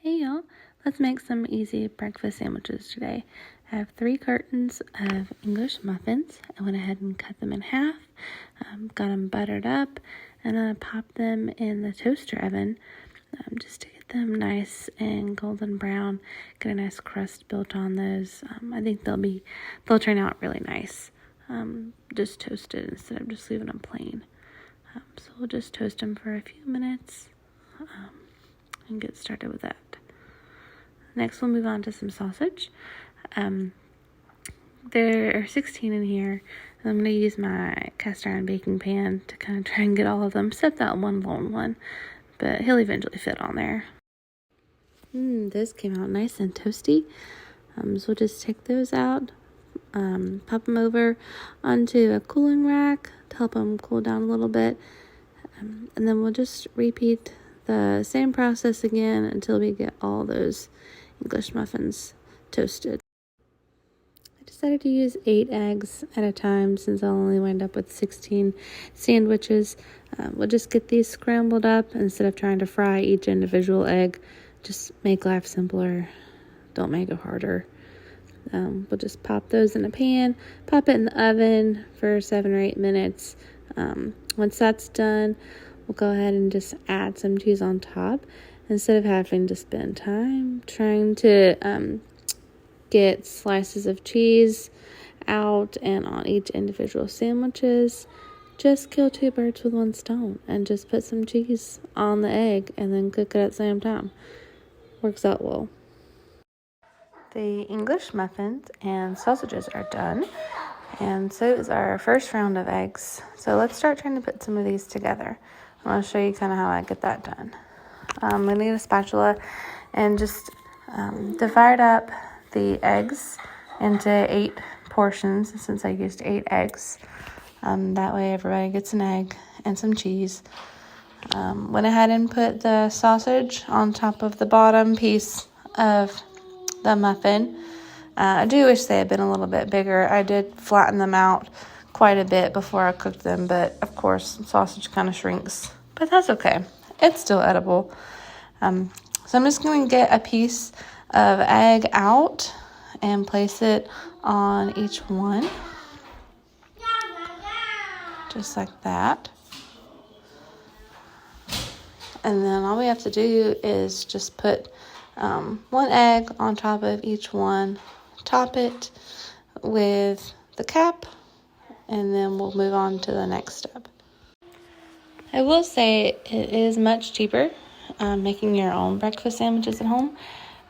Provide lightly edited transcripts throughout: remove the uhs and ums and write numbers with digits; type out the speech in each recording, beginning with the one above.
Hey y'all, let's make some easy breakfast sandwiches today. I have 3 cartons of English muffins. I went ahead and cut them in half, got them buttered up, and then I popped them in the toaster oven just to get them nice and golden brown, get a nice crust built on those. I think they'll turn out really nice, just toasted instead of just leaving them plain. So we'll just toast them for a few minutes and get started with that. Next, we'll move on to some sausage. There are 16 in here. I'm going to use my cast iron baking pan to kind of try and get all of them, except that one lone one, but he'll eventually fit on there. Those came out nice and toasty. So we'll just take those out, pop them over onto a cooling rack to help them cool down a little bit, and then we'll just repeat the same process again until we get all those English muffins toasted. I decided to use 8 eggs at a time since I'll only wind up with 16 sandwiches. We'll just get these scrambled up instead of trying to fry each individual egg. Just make life simpler. Don't make it harder. We'll just pop those in a pan, pop it in the oven for 7 or 8 minutes. Once that's done, we'll go ahead and just add some cheese on top instead of having to spend time trying to get slices of cheese out and on each individual sandwiches. Just kill 2 birds with 1 stone and just put some cheese on the egg and then cook it at the same time. Works out well. The English muffins and sausages are done, and so is our first round of eggs. So let's start trying to put some of these together. I want to show you kind of how I get that done. We need a spatula and just divide up the eggs into 8 portions since I used 8 eggs. That way everybody gets an egg and some cheese. Went ahead and put the sausage on top of the bottom piece of the muffin. I do wish they had been a little bit bigger. I did flatten them out quite a bit before I cooked them, but of course sausage kind of shrinks, but that's okay. It's still edible. So I'm just going to get a piece of egg out and place it on each one, just like that. And then all we have to do is just put 1 egg on top of each one, top it with the cap, and then we'll move on to the next step. I will say it is much cheaper making your own breakfast sandwiches at home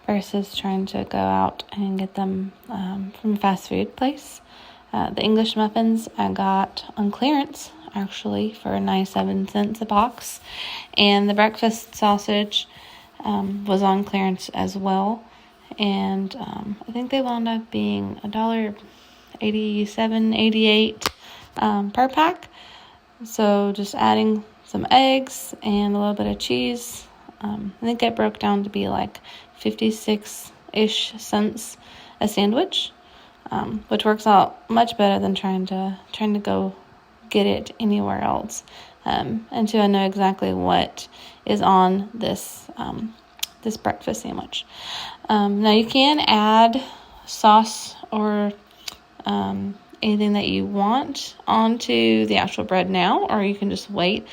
versus trying to go out and get them from a fast food place. The English muffins I got on clearance actually for 97 cents a box, and the breakfast sausage was on clearance as well, and I think they wound up being $1.87-88 per pack. So just adding some eggs and a little bit of cheese, I think it broke down to be like 56-ish cents a sandwich, which works out much better than trying to go get it anywhere else. Until I know exactly what is on this breakfast sandwich. Now you can add sauce or anything that you want onto the actual bread now, or you can just wait.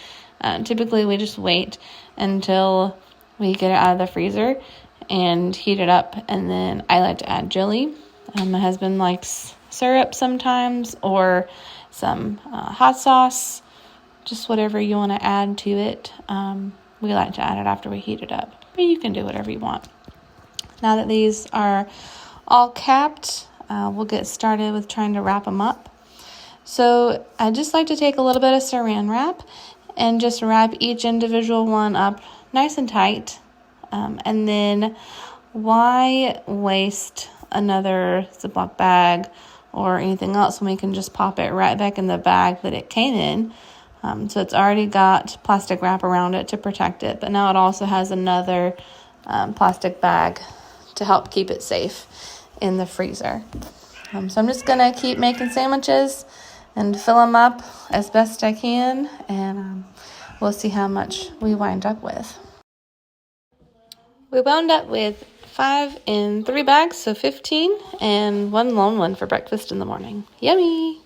Typically we just wait until we get it out of the freezer and heat it up, and then I like to add jelly. My husband likes syrup sometimes, or some hot sauce, just whatever you want to add to it. We like to add it after we heat it up, but you can do whatever you want. Now that these are all capped, we'll get started with trying to wrap them up. So I just like to take a little bit of saran wrap and just wrap each individual one up nice and tight. And then why waste another Ziploc bag or anything else when we can just pop it right back in the bag that it came in. So it's already got plastic wrap around it to protect it, but now it also has another plastic bag to help keep it safe in the freezer. So I'm just going to keep making sandwiches and fill them up as best I can, and we'll see how much we wind up with. We wound up with 5 in 3 bags, so 15, and 1 lone one for breakfast in the morning. Yummy!